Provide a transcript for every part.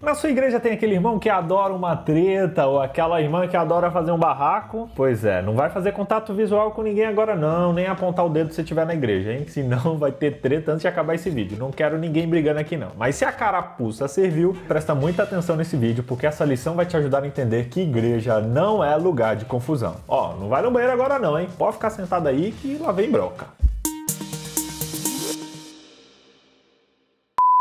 Na sua igreja tem aquele irmão que adora uma treta ou aquela irmã que adora fazer um barraco? Pois é, não vai fazer contato visual com ninguém agora não, nem apontar o dedo se estiver na igreja, hein? Senão vai ter treta antes de acabar esse vídeo. Não quero ninguém brigando aqui não. Mas se a carapuça serviu, presta muita atenção nesse vídeo, porque essa lição vai te ajudar a entender que igreja não é lugar de confusão. Ó, não vai no banheiro agora não, hein? Pode ficar sentado aí que lá vem broca.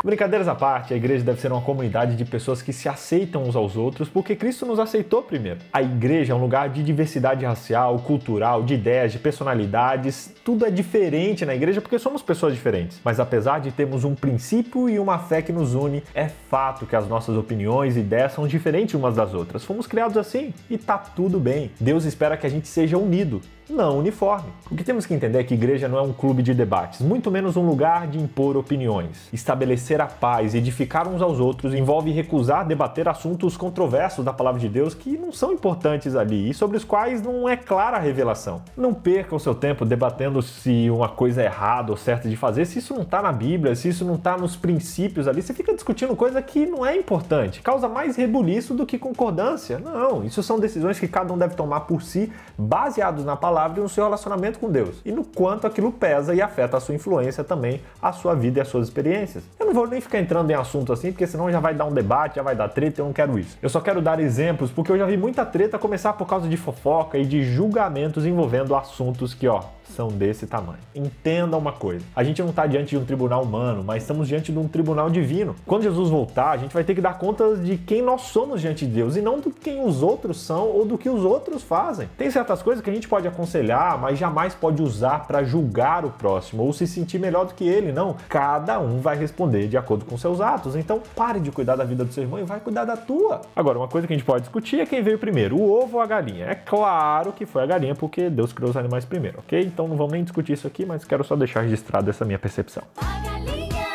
Brincadeiras à parte, a igreja deve ser uma comunidade de pessoas que se aceitam uns aos outros porque Cristo nos aceitou primeiro. A igreja é um lugar de diversidade racial, cultural, de ideias, de personalidades. Tudo é diferente na igreja porque somos pessoas diferentes. Mas apesar de termos um princípio e uma fé que nos une, é fato que as nossas opiniões e ideias são diferentes umas das outras. Fomos criados assim e tá tudo bem. Deus espera que a gente seja unido, não uniforme. O que temos que entender é que igreja não é um clube de debates, muito menos um lugar de impor opiniões. Estabelecer a paz e edificar uns aos outros envolve recusar debater assuntos controversos da palavra de Deus que não são importantes ali e sobre os quais não é clara a revelação. Não perca o seu tempo debatendo se uma coisa é errada ou certa de fazer, se isso não está na Bíblia, se isso não está nos princípios ali. Você fica discutindo coisa que não é importante, causa mais rebuliço do que concordância. Não, isso são decisões que cada um deve tomar por si, baseados na palavra e no seu relacionamento com Deus, e no quanto aquilo pesa e afeta a sua influência também, a sua vida e as suas experiências. Eu não vou nem ficar entrando em assunto assim, porque senão já vai dar um debate, já vai dar treta, eu não quero isso. Eu só quero dar exemplos, porque eu já vi muita treta começar por causa de fofoca e de julgamentos envolvendo assuntos que, são desse tamanho. Entenda uma coisa, a gente não está diante de um tribunal humano, mas estamos diante de um tribunal divino. Quando Jesus voltar, a gente vai ter que dar conta de quem nós somos diante de Deus e não do quem os outros são ou do que os outros fazem. Tem certas coisas que a gente pode aconselhar, mas jamais pode usar para julgar o próximo ou se sentir melhor do que ele, não. Cada um vai responder de acordo com seus atos, então pare de cuidar da vida do seu irmão e vai cuidar da tua. Agora, uma coisa que a gente pode discutir é quem veio primeiro, o ovo ou a galinha. É claro que foi a galinha porque Deus criou os animais primeiro, ok? Então não vamos nem discutir isso aqui, mas quero só deixar registrado essa minha percepção. A galinha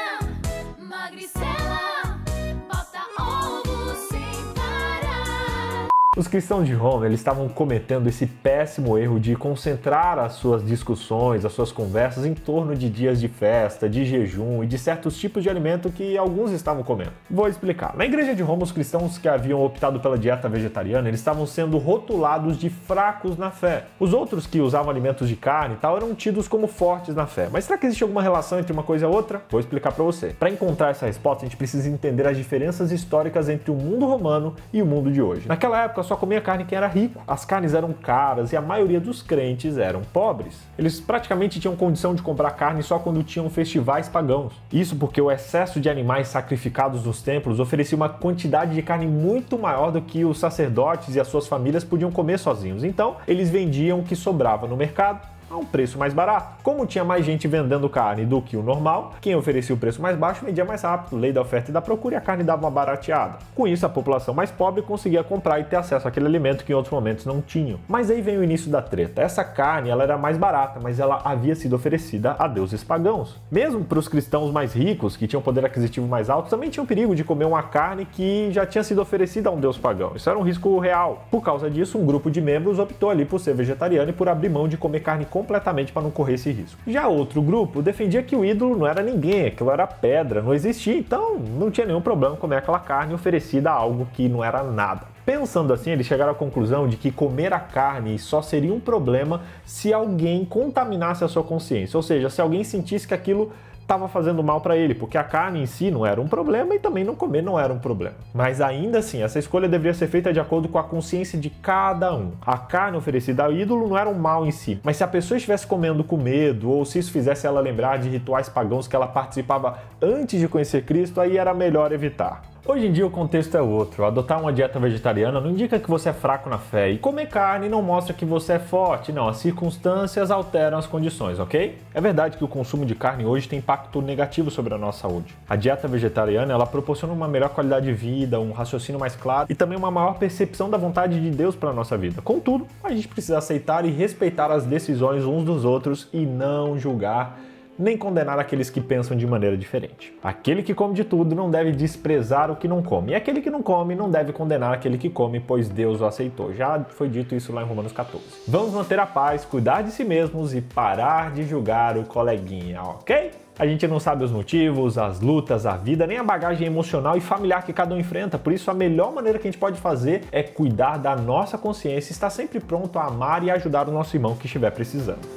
magricela bota ovo sem parar. Os cristãos de Roma, eles estavam cometendo esse péssimo erro de concentrar as suas discussões, as suas conversas em torno de dias de festa, de jejum e de certos tipos de alimento que alguns estavam comendo. Vou explicar. Na igreja de Roma, os cristãos que haviam optado pela dieta vegetariana, eles estavam sendo rotulados de fracos na fé. Os outros que usavam alimentos de carne e tal eram tidos como fortes na fé. Mas será que existe alguma relação entre uma coisa e outra? Vou explicar para você. Para encontrar essa resposta, a gente precisa entender as diferenças históricas entre o mundo romano e o mundo de hoje. Naquela época, só comia carne quem era rico. As carnes eram caras e a maioria dos crentes eram pobres. Eles praticamente tinham condição de comprar carne só quando tinham festivais pagãos. Isso porque o excesso de animais sacrificados nos templos oferecia uma quantidade de carne muito maior do que os sacerdotes e as suas famílias podiam comer sozinhos. Então, eles vendiam o que sobrava no mercado a um preço mais barato. Como tinha mais gente vendendo carne do que o normal, quem oferecia o preço mais baixo vendia mais rápido, lei da oferta e da procura, e a carne dava uma barateada. Com isso, a população mais pobre conseguia comprar e ter acesso àquele alimento que em outros momentos não tinham. Mas aí vem o início da treta. Essa carne, ela era mais barata, mas ela havia sido oferecida a deuses pagãos. Mesmo para os cristãos mais ricos, que tinham poder aquisitivo mais alto, também tinham perigo de comer uma carne que já tinha sido oferecida a um deus pagão. Isso era um risco real. Por causa disso, um grupo de membros optou ali por ser vegetariano e por abrir mão de comer carne completamente para não correr esse risco. Já outro grupo defendia que o ídolo não era ninguém, aquilo era pedra, não existia, então não tinha nenhum problema comer aquela carne oferecida a algo que não era nada. Pensando assim, eles chegaram à conclusão de que comer a carne só seria um problema se alguém contaminasse a sua consciência, ou seja, se alguém sentisse que aquilo estava fazendo mal para ele, porque a carne em si não era um problema e também não comer não era um problema. Mas ainda assim, essa escolha deveria ser feita de acordo com a consciência de cada um. A carne oferecida ao ídolo não era um mal em si, mas se a pessoa estivesse comendo com medo ou se isso fizesse ela lembrar de rituais pagãos que ela participava antes de conhecer Cristo, aí era melhor evitar. Hoje em dia o contexto é outro. Adotar uma dieta vegetariana não indica que você é fraco na fé, e comer carne não mostra que você é forte, não. As circunstâncias alteram as condições, ok? É verdade que o consumo de carne hoje tem impacto negativo sobre a nossa saúde. A dieta vegetariana, ela proporciona uma melhor qualidade de vida, um raciocínio mais claro e também uma maior percepção da vontade de Deus para a nossa vida. Contudo, a gente precisa aceitar e respeitar as decisões uns dos outros e não julgar nem condenar aqueles que pensam de maneira diferente. Aquele que come de tudo não deve desprezar o que não come, e aquele que não come não deve condenar aquele que come, pois Deus o aceitou. Já foi dito isso lá em Romanos 14. Vamos manter a paz, cuidar de si mesmos e parar de julgar o coleguinha, ok? A gente não sabe os motivos, as lutas, a vida, nem a bagagem emocional e familiar que cada um enfrenta. Por isso, a melhor maneira que a gente pode fazer é cuidar da nossa consciência e estar sempre pronto a amar e ajudar o nosso irmão que estiver precisando.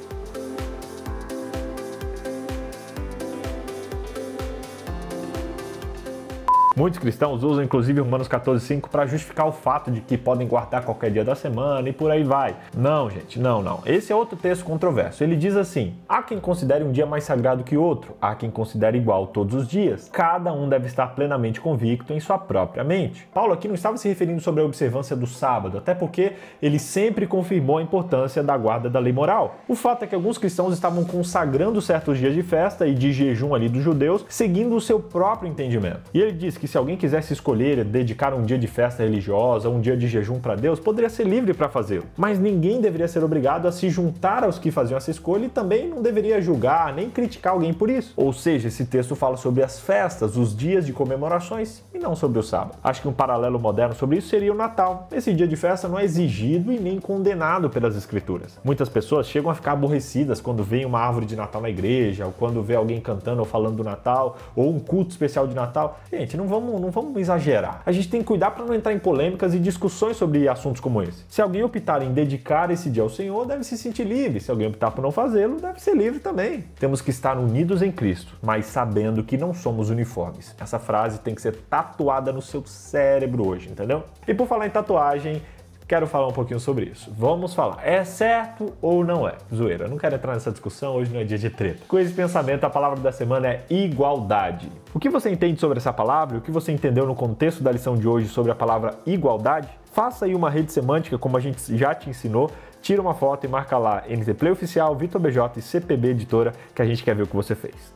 Muitos cristãos usam inclusive Romanos 14:5 para justificar o fato de que podem guardar qualquer dia da semana e por aí vai. Não, gente, não. Esse é outro texto controverso. Ele diz assim: há quem considere um dia mais sagrado que outro, há quem considere igual todos os dias. Cada um deve estar plenamente convicto em sua própria mente. Paulo aqui não estava se referindo sobre a observância do sábado, até porque ele sempre confirmou a importância da guarda da lei moral. O fato é que alguns cristãos estavam consagrando certos dias de festa e de jejum ali dos judeus, seguindo o seu próprio entendimento. E ele diz que se alguém quisesse escolher dedicar um dia de festa religiosa, um dia de jejum para Deus, poderia ser livre para fazê-lo. Mas ninguém deveria ser obrigado a se juntar aos que faziam essa escolha e também não deveria julgar nem criticar alguém por isso. Ou seja, esse texto fala sobre as festas, os dias de comemorações e não sobre o sábado. Acho que um paralelo moderno sobre isso seria o Natal. Esse dia de festa não é exigido e nem condenado pelas Escrituras. Muitas pessoas chegam a ficar aborrecidas quando veem uma árvore de Natal na igreja, ou quando vê alguém cantando ou falando do Natal, ou um culto especial de Natal. Gente, não vamos exagerar. A gente tem que cuidar para não entrar em polêmicas e discussões sobre assuntos como esse. Se alguém optar em dedicar esse dia ao Senhor, deve se sentir livre. Se alguém optar por não fazê-lo, deve ser livre também. Temos que estar unidos em Cristo, mas sabendo que não somos uniformes. Essa frase tem que ser tatuada no seu cérebro hoje, entendeu? E por falar em tatuagem, quero falar um pouquinho sobre isso. Vamos falar, é certo ou não é? Zoeira, eu não quero entrar nessa discussão, hoje não é dia de treta. Com esse pensamento, a palavra da semana é igualdade. O que você entende sobre essa palavra? O que você entendeu no contexto da lição de hoje sobre a palavra igualdade? Faça aí uma rede semântica, como a gente já te ensinou, tira uma foto e marca lá NT Play Oficial, Vitor BJ e CPB Editora, que a gente quer ver o que você fez.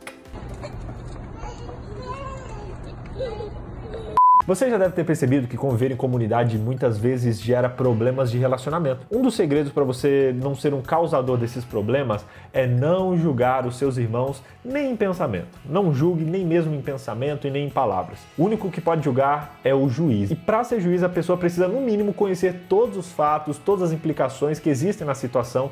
Você já deve ter percebido que conviver em comunidade muitas vezes gera problemas de relacionamento. Um dos segredos para você não ser um causador desses problemas é não julgar os seus irmãos nem em pensamento. Não julgue nem mesmo em pensamento e nem em palavras. O único que pode julgar é o juiz. E para ser juiz, a pessoa precisa no mínimo conhecer todos os fatos, todas as implicações que existem na situação,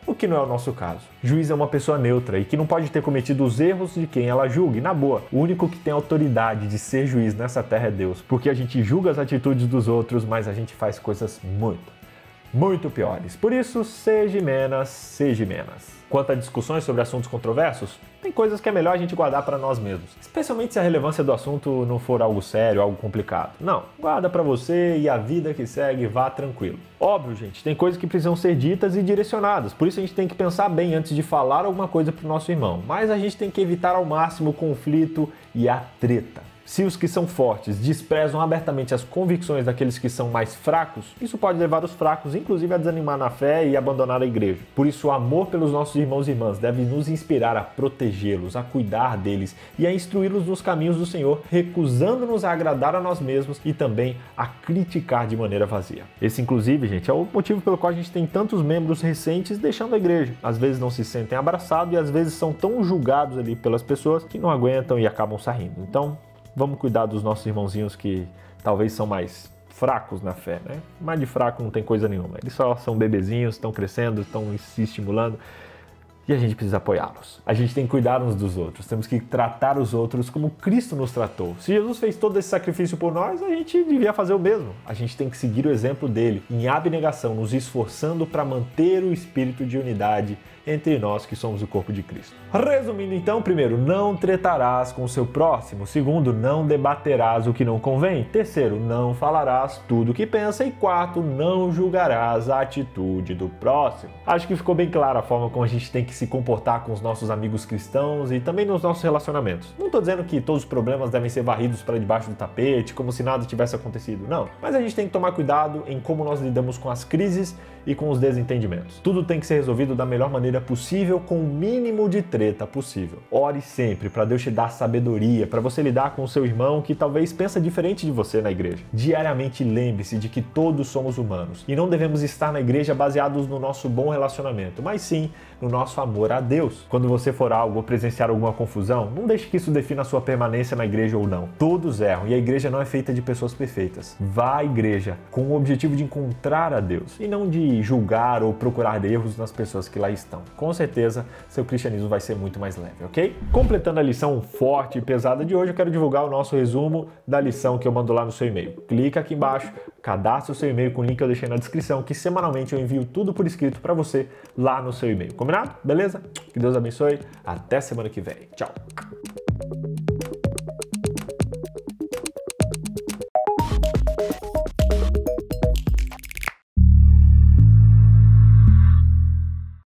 o que não é o nosso caso. Juiz é uma pessoa neutra e que não pode ter cometido os erros de quem ela julgue. Na boa, o único que tem autoridade de ser juiz nessa terra é Deus, porque a gente julga as atitudes dos outros, mas a gente faz coisas muito piores. Por isso, seja menos. Quanto a discussões sobre assuntos controversos, tem coisas que é melhor a gente guardar para nós mesmos, especialmente se a relevância do assunto não for algo sério, algo complicado. Não, guarda para você e a vida que segue vá tranquilo. Óbvio, gente, tem coisas que precisam ser ditas e direcionadas, por isso a gente tem que pensar bem antes de falar alguma coisa para o nosso irmão, mas a gente tem que evitar ao máximo o conflito e a treta. Se os que são fortes desprezam abertamente as convicções daqueles que são mais fracos, isso pode levar os fracos, inclusive, a desanimar na fé e abandonar a igreja. Por isso, o amor pelos nossos irmãos e irmãs deve nos inspirar a protegê-los, a cuidar deles e a instruí-los nos caminhos do Senhor, recusando-nos a agradar a nós mesmos e também a criticar de maneira vazia. Esse, inclusive, gente, é o motivo pelo qual a gente tem tantos membros recentes deixando a igreja. Às vezes não se sentem abraçados e às vezes são tão julgados ali pelas pessoas que não aguentam e acabam saindo. Então, vamos cuidar dos nossos irmãozinhos que talvez são mais fracos na fé, né? Mais de fraco não tem coisa nenhuma. Eles só são bebezinhos, estão crescendo, estão se estimulando e a gente precisa apoiá-los. A gente tem que cuidar uns dos outros, temos que tratar os outros como Cristo nos tratou. Se Jesus fez todo esse sacrifício por nós, a gente devia fazer o mesmo. A gente tem que seguir o exemplo dele, em abnegação, nos esforçando para manter o espírito de unidade entre nós que somos o corpo de Cristo. Resumindo então, primeiro, não tretarás com o seu próximo. Segundo, não debaterás o que não convém. Terceiro, não falarás tudo o que pensa. E quarto, não julgarás a atitude do próximo. Acho que ficou bem clara a forma como a gente tem que se comportar com os nossos amigos cristãos e também nos nossos relacionamentos. Não estou dizendo que todos os problemas devem ser varridos para debaixo do tapete, como se nada tivesse acontecido, não. Mas a gente tem que tomar cuidado em como nós lidamos com as crises e com os desentendimentos. Tudo tem que ser resolvido da melhor maneira possível, com o mínimo de treta possível. Ore sempre para Deus te dar sabedoria, para você lidar com o seu irmão que talvez pensa diferente de você na igreja. Diariamente lembre-se de que todos somos humanos e não devemos estar na igreja baseados no nosso bom relacionamento, mas sim no nosso amor a Deus. Quando você for algo ou presenciar alguma confusão, não deixe que isso defina a sua permanência na igreja ou não. Todos erram e a igreja não é feita de pessoas perfeitas. Vá à igreja com o objetivo de encontrar a Deus e não de julgar ou procurar erros nas pessoas que lá estão. Com certeza, seu cristianismo vai ser muito mais leve, ok? Completando a lição forte e pesada de hoje, eu quero divulgar o nosso resumo da lição que eu mando lá no seu e-mail. Clica aqui embaixo, cadastre o seu e-mail com o link que eu deixei na descrição, que semanalmente eu envio tudo por escrito para você lá no seu e-mail. Combinado? Beleza? Que Deus abençoe. Até semana que vem. Tchau!